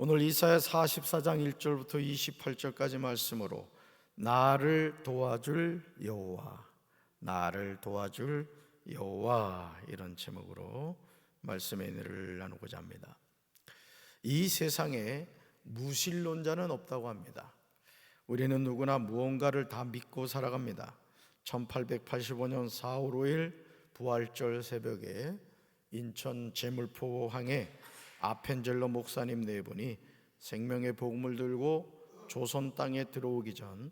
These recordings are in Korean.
오늘 이사야 44장 1절부터 28절까지 말씀으로 나를 도와줄 여호와, 나를 도와줄 여호와, 이런 제목으로 말씀의 은혜를 나누고자 합니다. 이 세상에 무신론자는 없다고 합니다. 우리는 누구나 무언가를 다 믿고 살아갑니다. 1885년 4월 5일 부활절 새벽에 인천 제물포항에 아펜젤러 목사님 네 분이 생명의 복음을 들고 조선 땅에 들어오기 전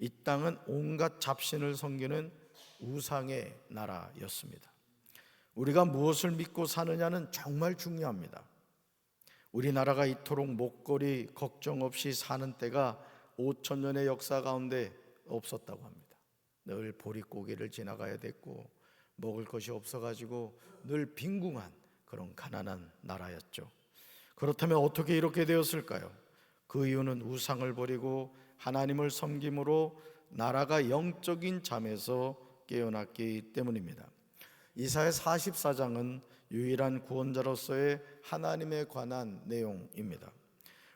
이 땅은 온갖 잡신을 섬기는 우상의 나라였습니다. 우리가 무엇을 믿고 사느냐는 정말 중요합니다. 우리나라가 이토록 목걸이 걱정 없이 사는 때가 5,000년의 역사 가운데 없었다고 합니다. 늘 보릿고개를 지나가야 됐고 먹을 것이 없어가지고 늘 빈궁한 그런 가난한 나라였죠. 그렇다면 어떻게 이렇게 되었을까요? 그 이유는 우상을 버리고 하나님을 섬김으로 나라가 영적인 잠에서 깨어났기 때문입니다. 이사야 44장은 유일한 구원자로서의 하나님에 관한 내용입니다.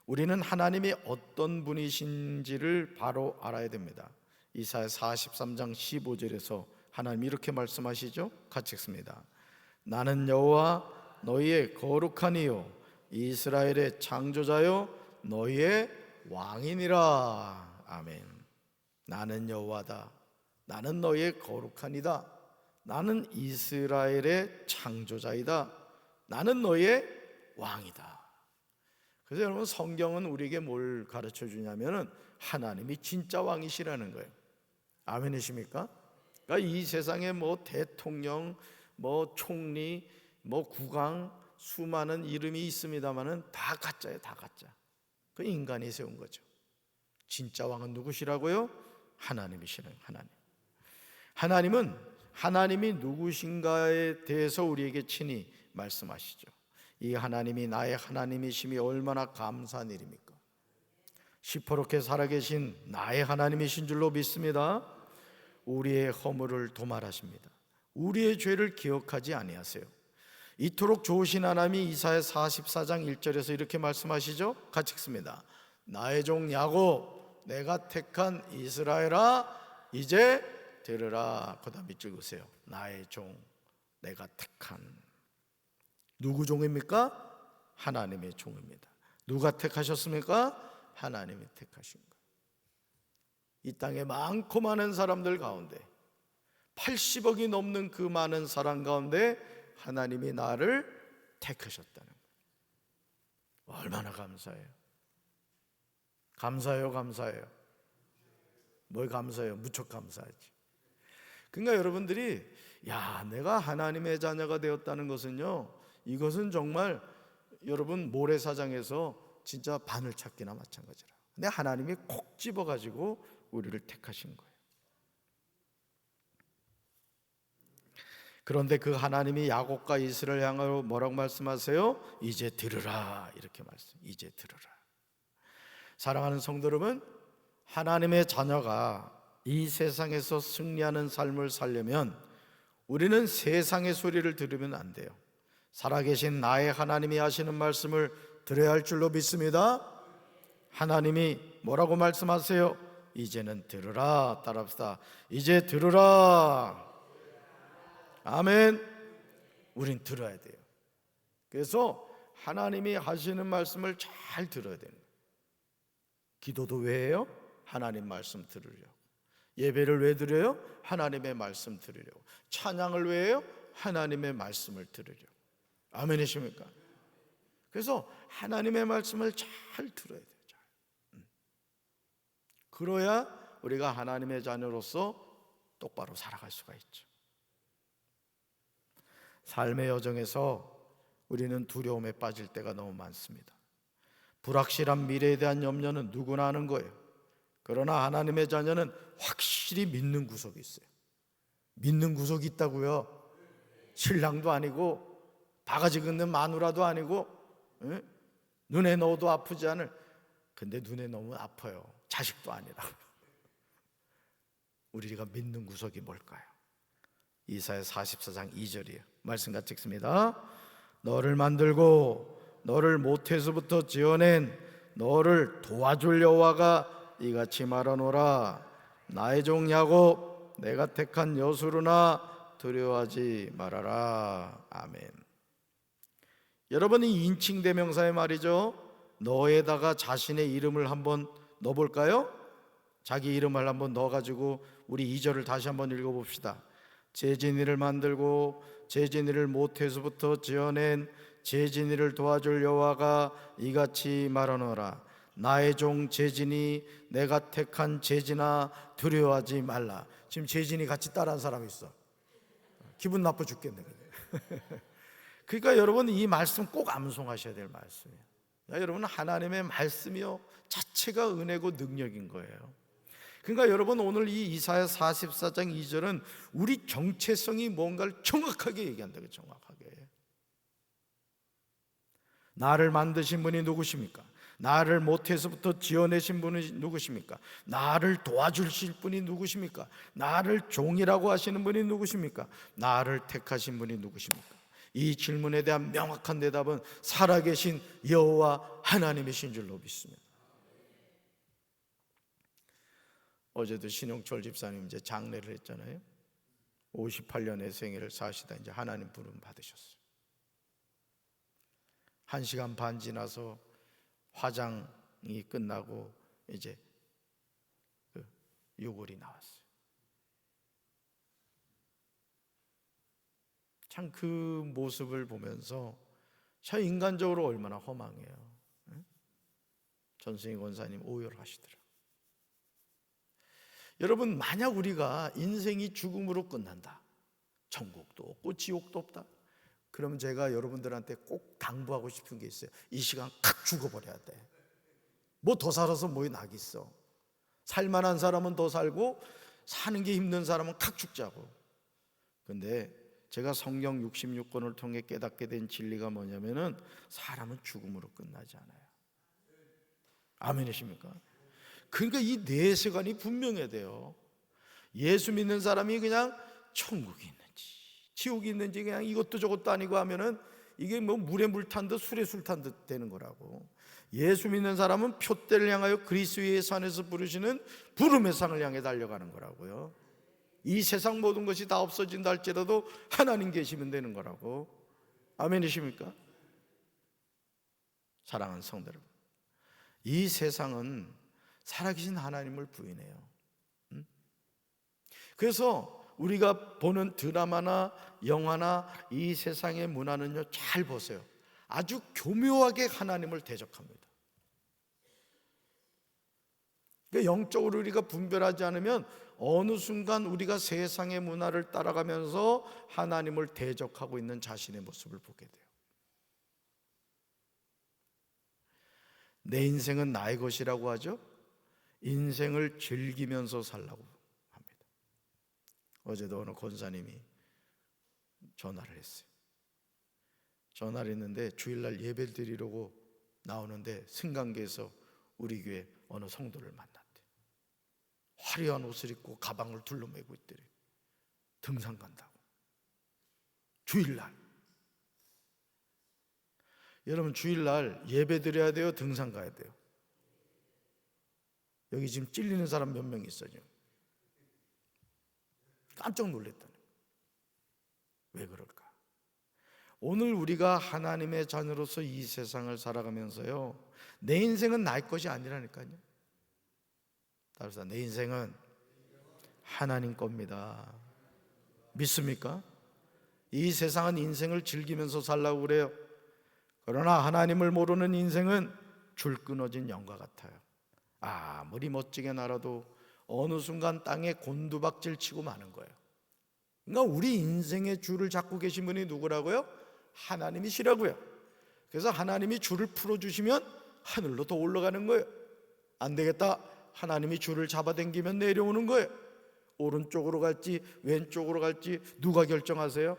우리는 하나님이 어떤 분이신지를 바로 알아야 됩니다. 이사야 43장 15절에서 하나님이 이렇게 말씀하시죠. 같이 읽습니다. 나는 여호와 너희의 거룩한 이요 이스라엘의 창조자요 너희의 왕이니라. 아멘. 나는 여호와다. 나는 너희의 거룩한이다. 나는 이스라엘의 창조자이다. 나는 너희의 왕이다. 그래서 여러분, 성경은 우리에게 뭘 가르쳐 주냐면은 하나님이 진짜 왕이시라는 거예요. 아멘이십니까? 그러니까 이 세상에 뭐 대통령, 뭐 총리, 뭐 국왕, 수많은 이름이 있습니다만은 다 가짜예요. 다 가짜. 그 인간이 세운 거죠. 진짜 왕은 누구시라고요? 하나님이시라는 하나님. 하나님은 하나님이 누구신가에 대해서 우리에게 친히 말씀하시죠. 이 하나님이 나의 하나님이심이 얼마나 감사한 일입니까? 시퍼렇게 살아계신 나의 하나님이신 줄로 믿습니다. 우리의 허물을 도말하십니다. 우리의 죄를 기억하지 아니하세요. 이토록 좋으신 하나님이 이사야 44장 1절에서 이렇게 말씀하시죠. 같이 읽습니다. 나의 종 야곱, 내가 택한 이스라엘아, 이제 들으라. 그 다음 밑줄 그으세요. 나의 종, 내가 택한. 누구 종입니까? 하나님의 종입니다. 누가 택하셨습니까? 하나님이 택하신 거예요. 이 땅에 많고 많은 사람들 가운데 80억이 넘는 그 많은 사람 가운데 하나님이 나를 택하셨다는 거예요. 얼마나 감사해요. 감사해요, 감사해요. 뭘 감사해요? 무척 감사하지. 그러니까 여러분들이 내가 하나님의 자녀가 되었다는 것은요, 이것은 정말 여러분 모래사장에서 진짜 바늘 찾기나 마찬가지라. 근데 하나님이 콕 집어가지고 우리를 택하신 거예요. 그런데 그 하나님이 야곱과 이스라엘 향하여 뭐라고 말씀하세요? 이제 들으라. 이렇게 말씀. 이제 들으라. 사랑하는 성도 여러분, 하나님의 자녀가 이 세상에서 승리하는 삶을 살려면 우리는 세상의 소리를 들으면 안 돼요. 살아계신 나의 하나님이 하시는 말씀을 들어야 할 줄로 믿습니다. 하나님이 뭐라고 말씀하세요? 이제는 들으라. 따라합시다. 이제 들으라. 아멘. 우린 들어야 돼요. 그래서 하나님이 하시는 말씀을 잘 들어야 되는 거예요. 기도도 왜 해요? 하나님 말씀 들으려고. 예배를 왜 드려요? 하나님의 말씀 들으려고. 찬양을 왜 해요? 하나님의 말씀을 들으려고. 아멘이십니까? 그래서 하나님의 말씀을 잘 들어야 돼요. 잘. 그래야 우리가 하나님의 자녀로서 똑바로 살아갈 수가 있죠. 삶의 여정에서 우리는 두려움에 빠질 때가 너무 많습니다. 불확실한 미래에 대한 염려는 누구나 하는 거예요. 그러나 하나님의 자녀는 확실히 믿는 구석이 있어요. 믿는 구석이 있다고요. 신랑도 아니고 바가지 긁는 마누라도 아니고 눈에 넣어도 아프지 않을. 근데 눈에 넣으면 아파요. 자식도 아니라고. 우리가 믿는 구석이 뭘까요? 이사야 44장 2절이에요. 말씀 같이 읽습니다. 너를 만들고 너를 모태에서부터 지어낸 너를 도와줄 여호와가 이같이 말하노라. 나의 종 야곱 내가 택한 여수르나 두려워하지 말아라. 아멘. 여러분, 이 인칭 대명사의 말이죠. 너에다가 자신의 이름을 한번 넣어볼까요? 자기 이름을 한번 넣어가지고 우리 2절을 다시 한번 읽어봅시다. 재진이를 만들고 재진이를 모태에서부터 지어낸 재진이를 도와줄 여호와가 이같이 말하노라. 나의 종 재진이 내가 택한 재진아 두려워하지 말라. 지금 재진이 같이 따라한 사람이 있어. 기분 나빠 죽겠네. 그러니까 여러분, 이 말씀 꼭 암송하셔야 될 말씀이에요. 여러분, 하나님의 말씀이요 자체가 은혜고 능력인 거예요. 그러니까 여러분, 오늘 이 이사야 44장 2절은 우리 정체성이 뭔가를 정확하게 얘기한다. 정확하게. 나를 만드신 분이 누구십니까? 나를 모태에서부터 지어내신 분이 누구십니까? 나를 도와주실 분이 누구십니까? 나를 종이라고 하시는 분이 누구십니까? 나를 택하신 분이 누구십니까? 이 질문에 대한 명확한 대답은 살아계신 여호와 하나님이신 줄로 믿습니다. 어제도 신용철 집사님 이제 장례를 했잖아요. 58년의 생애를 사시다 이제 하나님 부름 받으셨어요. 1시간 반 지나서 화장이 끝나고 이제 유골이 나왔어요. 참 그 모습을 보면서 참 인간적으로 얼마나 허망해요. 전승희 권사님 오열을 하시더라고요. 여러분, 만약 우리가 인생이 죽음으로 끝난다, 천국도 없고 지옥도 없다, 그러면 제가 여러분들한테 꼭 당부하고 싶은 게 있어요. 이 시간 칵 죽어버려야 돼. 뭐 더 살아서 뭐 나겠어. 살만한 사람은 더 살고 사는 게 힘든 사람은 칵 죽자고. 근데 제가 성경 66권을 통해 깨닫게 된 진리가 뭐냐면은 사람은 죽음으로 끝나지 않아요. 아멘이십니까? 그러니까 이 내세관이 분명해야 돼요. 예수 믿는 사람이 그냥 천국이 있는지 지옥이 있는지 그냥 이것도 저것도 아니고 하면은 이게 뭐 물에 물 탄 듯 술에 술 탄 듯 되는 거라고. 예수 믿는 사람은 표대를 향하여 그리스도의 산에서 부르시는 부름의 상을 향해 달려가는 거라고요. 이 세상 모든 것이 다 없어진다 할지라도 하나님 계시면 되는 거라고. 아멘이십니까? 사랑하는 성도 여러분, 이 세상은 살아계신 하나님을 부인해요. 그래서 우리가 보는 드라마나 영화나 이 세상의 문화는요, 잘 보세요. 아주 교묘하게 하나님을 대적합니다. 그러니까 영적으로 우리가 분별하지 않으면 어느 순간 우리가 세상의 문화를 따라가면서 하나님을 대적하고 있는 자신의 모습을 보게 돼요. 내 인생은 나의 것이라고 하죠. 인생을 즐기면서 살라고 합니다. 어제도 어느 권사님이 전화를 했어요. 전화를 했는데 주일날 예배 드리려고 나오는데 승강기에서 우리 교회 어느 성도를 만났대. 화려한 옷을 입고 가방을 둘러매고 있더래. 등산 간다고. 주일날. 여러분, 주일날 예배 드려야 돼요? 등산 가야 돼요? 여기 지금 찔리는 사람 몇 명 있어요? 깜짝 놀랐다네. 왜 그럴까? 오늘 우리가 하나님의 자녀로서 이 세상을 살아가면서요, 내 인생은 나의 것이 아니라니까요. 따라서 내 인생은 하나님 겁니다. 믿습니까? 이 세상은 인생을 즐기면서 살라고 그래요. 그러나 하나님을 모르는 인생은 줄 끊어진 영과 같아요. 아무리 멋지게 날아도 어느 순간 땅에 곤두박질 치고 마는 거예요. 그러니까 우리 인생의 줄을 잡고 계신 분이 누구라고요? 하나님이시라고요. 그래서 하나님이 줄을 풀어주시면 하늘로 더 올라가는 거예요. 안 되겠다, 하나님이 줄을 잡아당기면 내려오는 거예요. 오른쪽으로 갈지 왼쪽으로 갈지 누가 결정하세요?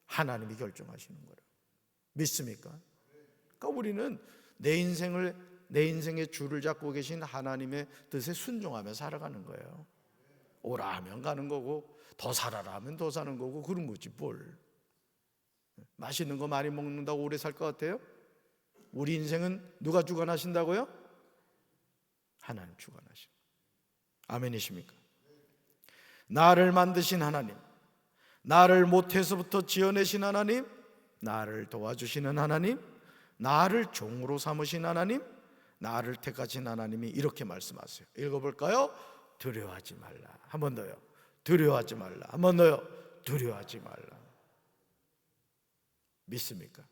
하나님이 결정하시는 거예요. 믿습니까? 그러니까 우리는 내 인생의 줄을 잡고 계신 하나님의 뜻에 순종하며 살아가는 거예요. 오라 하면 가는 거고, 더 살아라 하면 더 사는 거고, 그런 거지 뭘. 맛있는 거 많이 먹는다고 오래 살 것 같아요? 우리 인생은 누가 주관하신다고요? 하나님 주관하신. 아멘이십니까? 나를 만드신 하나님, 나를 모태에서부터 지어내신 하나님, 나를 도와주시는 하나님, 나를 종으로 삼으신 하나님, 나를 택하신 하나님이 이렇게 말씀하세요. 읽어볼까요? 두려워하지 말라. 한 번 더요. 두려워하지 말라. 한 번 더요. 두려워하지 말라. 믿습니까?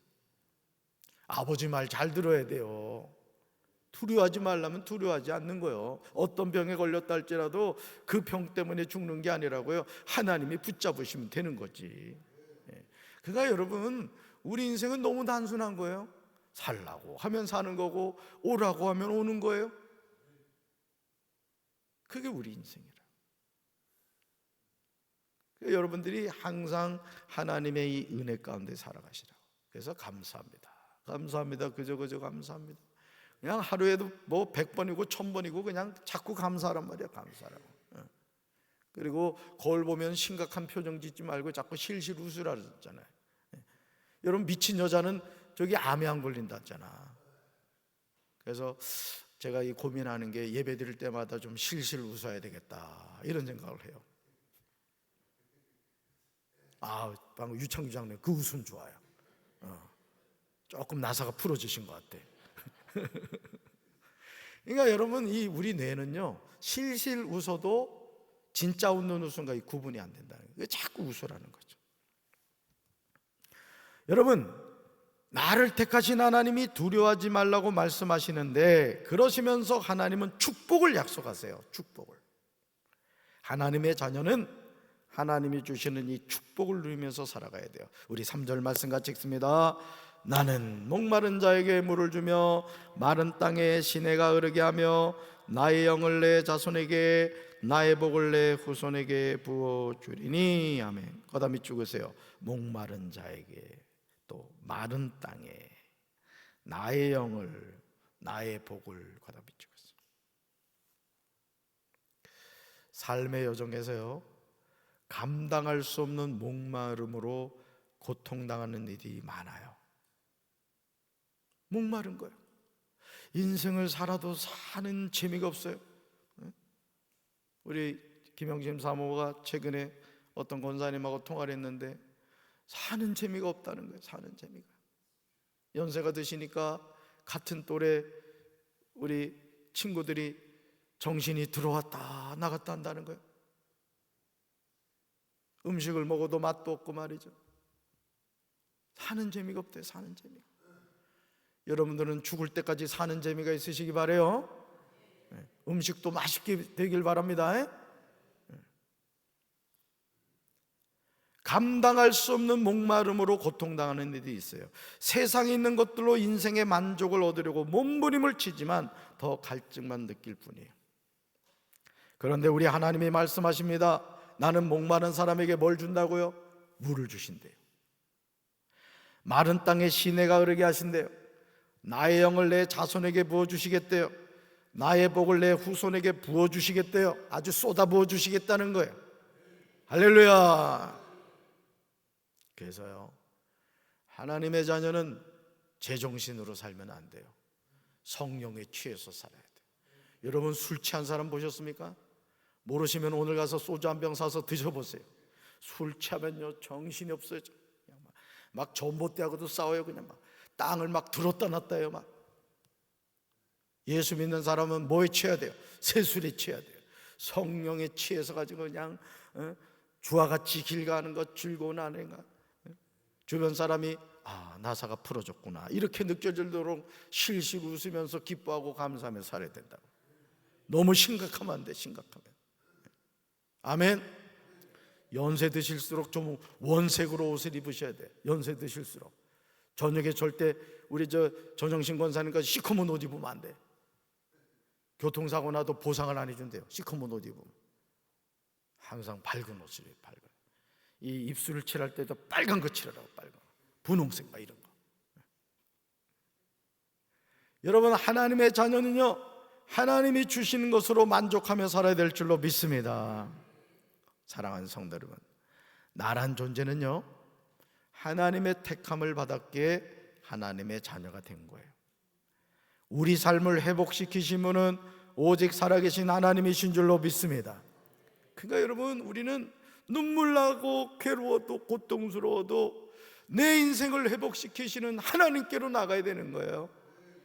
아버지 말 잘 들어야 돼요. 두려워하지 말라면 두려워하지 않는 거예요. 어떤 병에 걸렸다 할지라도 그 병 때문에 죽는 게 아니라고요. 하나님이 붙잡으시면 되는 거지. 그러니까 여러분, 우리 인생은 너무 단순한 거예요. 살라고 하면 사는 거고 오라고 하면 오는 거예요. 그게 우리 인생이라. 여러분들이 항상 하나님의 이 은혜 가운데 살아가시라고. 그래서 감사합니다. 감사합니다. 그저 감사합니다. 그냥 하루에도 뭐 100번이고 1000번이고 그냥 자꾸 감사하란 말이야. 감사라고. 그리고 거울 보면 심각한 표정 짓지 말고 자꾸 실실 웃으라 그랬잖아요. 여러분, 미친 여자는 저기 암에 안 걸린다 했잖아. 그래서 제가 이 고민하는 게 예배 드릴 때마다 좀 실실 웃어야 되겠다 이런 생각을 해요. 방금 유창규 장님 그 웃음 좋아요. 조금 나사가 풀어지신 것 같아. 그러니까 여러분, 이 우리 뇌는요, 실실 웃어도 진짜 웃는 웃음과 이 구분이 안 된다는 거예요. 자꾸 웃으라는 거죠. 여러분, 나를 택하신 하나님이 두려워하지 말라고 말씀하시는데, 그러시면서 하나님은 축복을 약속하세요. 축복을. 하나님의 자녀는 하나님이 주시는 이 축복을 누리면서 살아가야 돼요. 우리 3절 말씀 같이 읽습니다. 나는 목마른 자에게 물을 주며 마른 땅에 시내가 흐르게 하며 나의 영을 내 자손에게 나의 복을 내 후손에게 부어주리니. 아멘. 거다 밑 죽으세요. 목마른 자에게, 또 마른 땅에 나의 영을, 나의 복을 거다 밑 죽으세요. 삶의 여정에서요, 감당할 수 없는 목마름으로 고통당하는 일이 많아요. 목마른 거예요. 인생을 살아도 사는 재미가 없어요. 우리 김영심 사모가 최근에 어떤 권사님하고 통화를 했는데 사는 재미가 없다는 거예요. 사는 재미가. 연세가 드시니까 같은 또래 우리 친구들이 정신이 들어왔다 나갔다 한다는 거예요. 음식을 먹어도 맛도 없고 말이죠. 사는 재미가 없대요. 사는 재미가. 여러분들은 죽을 때까지 사는 재미가 있으시기 바라요. 음식도 맛있게 되길 바랍니다. 감당할 수 없는 목마름으로 고통당하는 일이 있어요. 세상에 있는 것들로 인생의 만족을 얻으려고 몸부림을 치지만 더 갈증만 느낄 뿐이에요. 그런데 우리 하나님이 말씀하십니다. 나는 목마른 사람에게 뭘 준다고요? 물을 주신대요. 마른 땅에 시내가 흐르게 하신대요. 나의 영을 내 자손에게 부어주시겠대요. 나의 복을 내 후손에게 부어주시겠대요. 아주 쏟아 부어주시겠다는 거예요. 할렐루야. 그래서요, 하나님의 자녀는 제정신으로 살면 안 돼요. 성령에 취해서 살아야 돼요. 여러분, 술 취한 사람 보셨습니까? 모르시면 오늘 가서 소주 한 병 사서 드셔보세요. 술 취하면요 정신이 없어요. 그냥 막 전봇대하고도 싸워요. 그냥 막 땅을 막 들었다 놨다 해요. 막. 예수 믿는 사람은 뭐에 취해야 돼요? 세술에 취해야 돼요. 성령에 취해서 가지고 그냥 주와 같이 길 가는 것 즐거운 아내가, 주변 사람이 나사가 풀어졌구나 이렇게 느껴지도록 실실 웃으면서 기뻐하고 감사하며 살아야 된다고. 너무 심각하면 안 돼. 심각하면. 아멘. 연세 드실수록 좀 원색으로 옷을 입으셔야 돼. 연세 드실수록. 저녁에 절대 우리 전영신 권사님과 시커먼 옷 입으면 안 돼. 교통사고 나도 보상을 안 해준대요. 시커먼 옷 입으면. 항상 밝은 옷을 입어요. 밝은. 이 입술을 칠할 때도 빨간 거 칠하라고. 빨간 거. 분홍색 막 이런 거. 여러분, 하나님의 자녀는요, 하나님이 주시는 것으로 만족하며 살아야 될 줄로 믿습니다. 사랑하는 성도 여러분, 나란 존재는요, 하나님의 택함을 받았기에 하나님의 자녀가 된 거예요. 우리 삶을 회복시키신 분은 오직 살아계신 하나님이신 줄로 믿습니다. 그러니까 여러분, 우리는 눈물 나고 괴로워도 고통스러워도 내 인생을 회복시키시는 하나님께로 나가야 되는 거예요.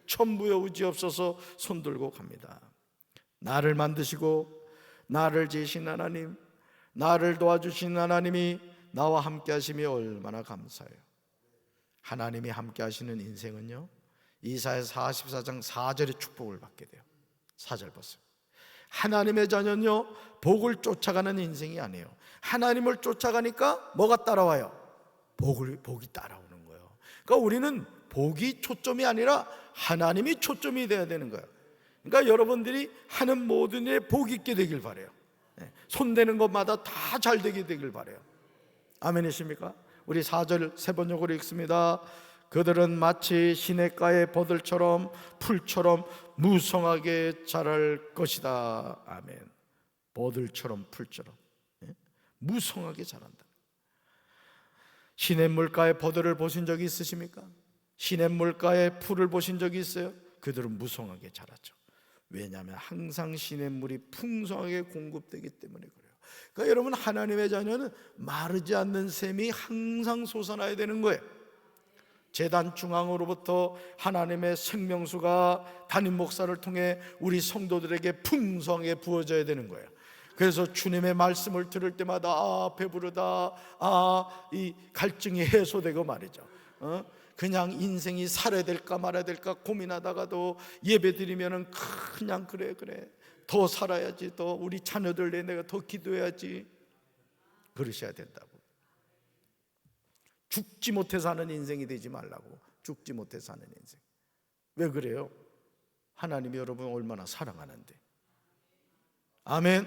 천부여 의지없어서 손들고 갑니다. 나를 만드시고 나를 지으신 하나님, 나를 도와주신 하나님이 나와 함께 하심이 얼마나 감사해요. 하나님이 함께 하시는 인생은요, 이사야 44장 4절의 축복을 받게 돼요. 4절 보세요. 하나님의 자녀는요, 복을 쫓아가는 인생이 아니에요. 하나님을 쫓아가니까 뭐가 따라와요? 복이 따라오는 거예요. 그러니까 우리는 복이 초점이 아니라 하나님이 초점이 돼야 되는 거예요. 그러니까 여러분들이 하는 모든 일에 복 있게 되길 바라요. 손대는 것마다 다 잘 되게 되길 바라요. 아멘이십니까? 우리 4절 세 번역으로 읽습니다. 그들은 마치 시냇가의 버들처럼 풀처럼 무성하게 자랄 것이다. 아멘. 버들처럼 풀처럼 무성하게 자란다. 시냇물가의 버들을 보신 적이 있으십니까? 시냇물가의 풀을 보신 적이 있어요? 그들은 무성하게 자라죠. 왜냐하면 항상 시냇물이 풍성하게 공급되기 때문에 그래요. 그러니까 여러분, 하나님의 자녀는 마르지 않는 샘이 항상 솟아나야 되는 거예요. 제단 중앙으로부터 하나님의 생명수가 담임 목사를 통해 우리 성도들에게 풍성하게 부어져야 되는 거예요. 그래서 주님의 말씀을 들을 때마다 배부르다, 이 갈증이 해소되고 말이죠. 그냥 인생이 살아야 될까 말아야 될까 고민하다가도 예배 드리면은 그냥 그래 더 살아야지, 더 우리 자녀들 내 내가 더 기도해야지, 그러셔야 된다고. 죽지 못해 사는 인생이 되지 말라고. 죽지 못해 사는 인생. 왜 그래요? 하나님이 여러분 얼마나 사랑하는데. 아멘.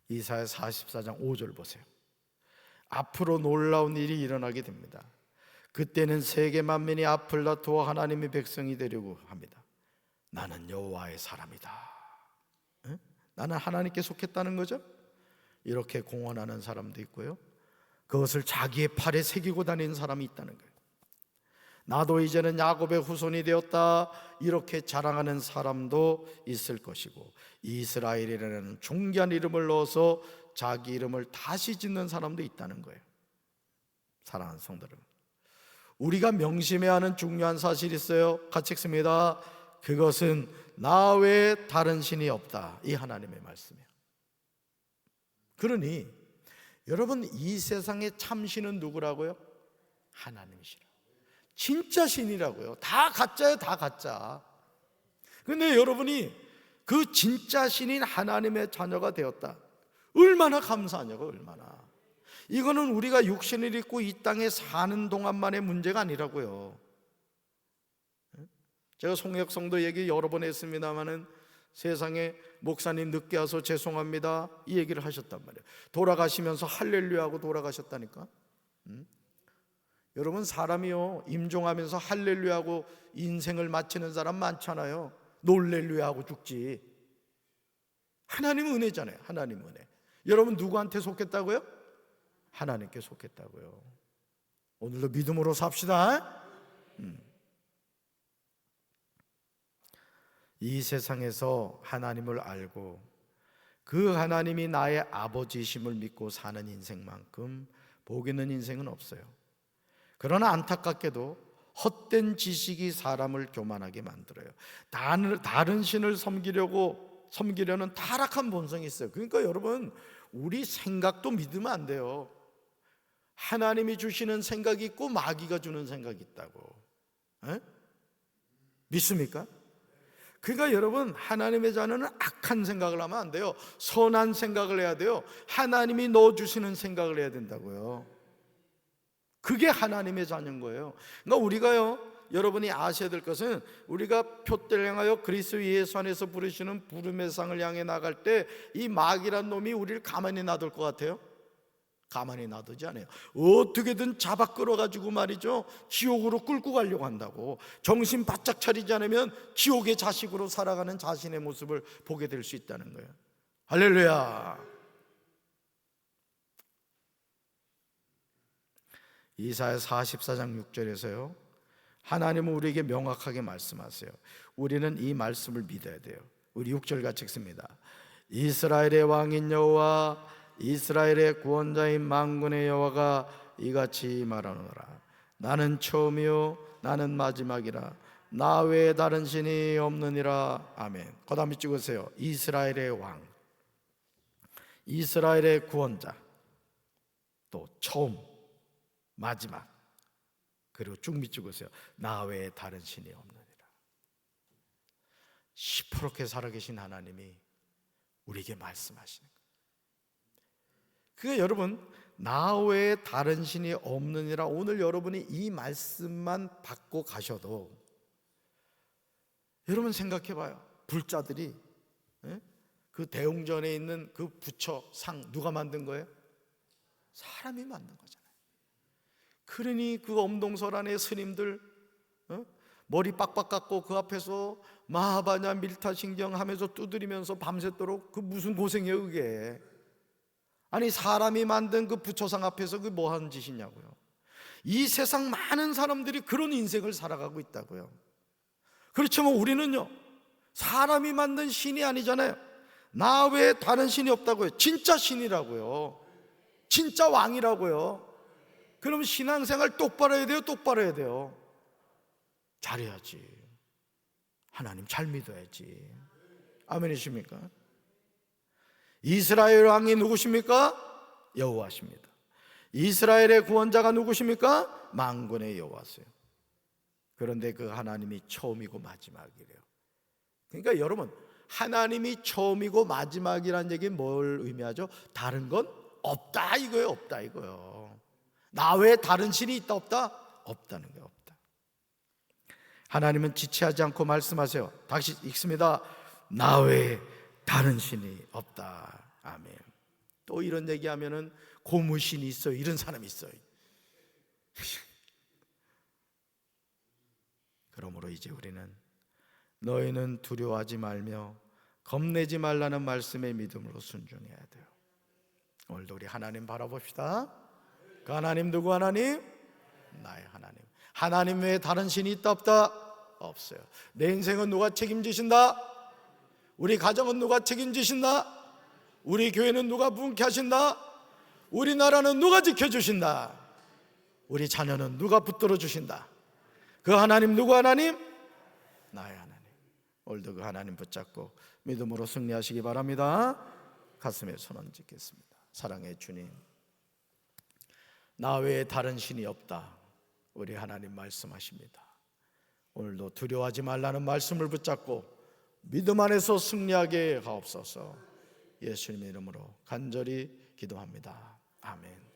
이사야 44장 5절 보세요. 앞으로 놀라운 일이 일어나게 됩니다. 그때는 세계 만민이 앞을 다투어 하나님의 백성이 되려고 합니다. 나는 여호와의 사람이다. 나는 하나님께 속했다는 거죠. 이렇게 공언하는 사람도 있고요, 그것을 자기의 팔에 새기고 다니는 사람이 있다는 거예요. 나도 이제는 야곱의 후손이 되었다, 이렇게 자랑하는 사람도 있을 것이고, 이스라엘이라는 존귀한 이름을 넣어서 자기 이름을 다시 짓는 사람도 있다는 거예요. 사랑하는 성도 여러분, 우리가 명심해야 하는 중요한 사실이 있어요. 같이 읽습니다. 그것은 나 외에 다른 신이 없다. 이 하나님의 말씀이에요. 그러니 여러분, 이 세상의 참신은 누구라고요? 하나님이시라. 진짜 신이라고요. 다 가짜예요, 다 가짜. 근데 여러분이 그 진짜 신인 하나님의 자녀가 되었다. 얼마나 감사하냐고, 얼마나. 이거는 우리가 육신을 입고 이 땅에 사는 동안만의 문제가 아니라고요. 제가 송혁 성도 얘기 여러 번 했습니다마는 세상에 목사님 늦게 와서 죄송합니다, 이 얘기를 하셨단 말이에요. 돌아가시면서 할렐루야 하고 돌아가셨다니까. 여러분, 사람이요, 임종하면서 할렐루야 하고 인생을 마치는 사람 많잖아요. 놀렐루야 하고 죽지. 하나님은 은혜잖아요. 하나님 은혜. 여러분 누구한테 속했다고요? 하나님께 속했다고요. 오늘도 믿음으로 삽시다. 이 세상에서 하나님을 알고 그 하나님이 나의 아버지심을 믿고 사는 인생만큼 복 있는 인생은 없어요. 그러나 안타깝게도 헛된 지식이 사람을 교만하게 만들어요. 다른 신을 섬기려는 타락한 본성이 있어요. 그러니까 여러분, 우리 생각도 믿으면 안 돼요. 하나님이 주시는 생각이 있고 마귀가 주는 생각이 있다고. 믿습니까? 그러니까 여러분, 하나님의 자녀는 악한 생각을 하면 안 돼요. 선한 생각을 해야 돼요. 하나님이 넣어주시는 생각을 해야 된다고요. 그게 하나님의 자녀인 거예요. 그러니까 우리가요, 여러분이 아셔야 될 것은, 우리가 표대를 향하여 그리스도 예수 안에서 부르시는 부름의 상을 향해 나갈 때 이 마귀란 놈이 우리를 가만히 놔둘 것 같아요? 가만히 놔두지 않아요. 어떻게든 잡아 끌어가지고 말이죠, 지옥으로 끌고 가려고 한다고. 정신 바짝 차리지 않으면 지옥의 자식으로 살아가는 자신의 모습을 보게 될 수 있다는 거예요. 할렐루야. 이사야 44장 6절에서요, 하나님은 우리에게 명확하게 말씀하세요. 우리는 이 말씀을 믿어야 돼요. 우리 6절 같이 읽습니다. 이스라엘의 왕인 여호와, 이스라엘의 구원자인 만군의 여호와가 이같이 말하노라. 나는 처음이요 나는 마지막이라. 나 외에 다른 신이 없느니라. 아멘. 그 다음에 찍으세요. 이스라엘의 왕, 이스라엘의 구원자, 또 처음, 마지막, 그리고 쭉 밑줄으세요. 나 외에 다른 신이 없느니라. 시퍼렇게 살아계신 하나님이 우리에게 말씀하시는 거예요. 그러니까 여러분, 나 외에 다른 신이 없느니라, 오늘 여러분이 이 말씀만 받고 가셔도, 여러분 생각해 봐요. 불자들이 그 대웅전에 있는 그 부처 상 누가 만든 거예요? 사람이 만든 거잖아요. 그러니 그 엄동설 안에 스님들 머리 빡빡 깎고 그 앞에서 마하바냐 밀타신경 하면서 두드리면서 밤새도록, 그 무슨 고생이에요 그게. 아니 사람이 만든 그 부처상 앞에서 그 뭐 하는 짓이냐고요. 이 세상 많은 사람들이 그런 인생을 살아가고 있다고요. 그렇지만 우리는요, 사람이 만든 신이 아니잖아요. 나 외에 다른 신이 없다고요. 진짜 신이라고요. 진짜 왕이라고요. 그럼 신앙생활 똑바로 해야 돼요? 똑바로 해야 돼요? 잘해야지. 하나님 잘 믿어야지. 아멘이십니까? 이스라엘 왕이 누구십니까? 여호와십니다. 이스라엘의 구원자가 누구십니까? 만군의 여호와세요. 그런데 그 하나님이 처음이고 마지막이래요. 그러니까 여러분, 하나님이 처음이고 마지막이라는 얘기는 뭘 의미하죠? 다른 건 없다 이거예요. 없다 이거예요. 나 외에 다른 신이 있다 없다? 없다는 거예요. 없다. 하나님은 지체하지 않고 말씀하세요. 다시 읽습니다. 나 외에 다른 신이 없다. 아멘. 또 이런 얘기하면은 고무신이 있어요, 이런 사람이 있어요. 그러므로 이제 우리는 너희는 두려워하지 말며 겁내지 말라는 말씀의 믿음으로 순종해야 돼요. 오늘도 우리 하나님 바라봅시다. 그 하나님 누구 하나님? 나의 하나님. 하나님 외에 다른 신이 있다 없다? 없어요. 내 인생은 누가 책임지신다? 우리 가정은 누가 책임지신다? 우리 교회는 누가 부흥케 하신다? 우리나라는 누가 지켜주신다? 우리 자녀는 누가 붙들어 주신다? 그 하나님 누구 하나님? 나의 하나님. 오늘도 그 하나님 붙잡고 믿음으로 승리하시기 바랍니다. 가슴에 손 얹겠습니다. 사랑의 주님, 나 외에 다른 신이 없다, 우리 하나님 말씀하십니다. 오늘도 두려워하지 말라는 말씀을 붙잡고 믿음 안에서 승리하게 하옵소서. 예수님의 이름으로 간절히 기도합니다. 아멘.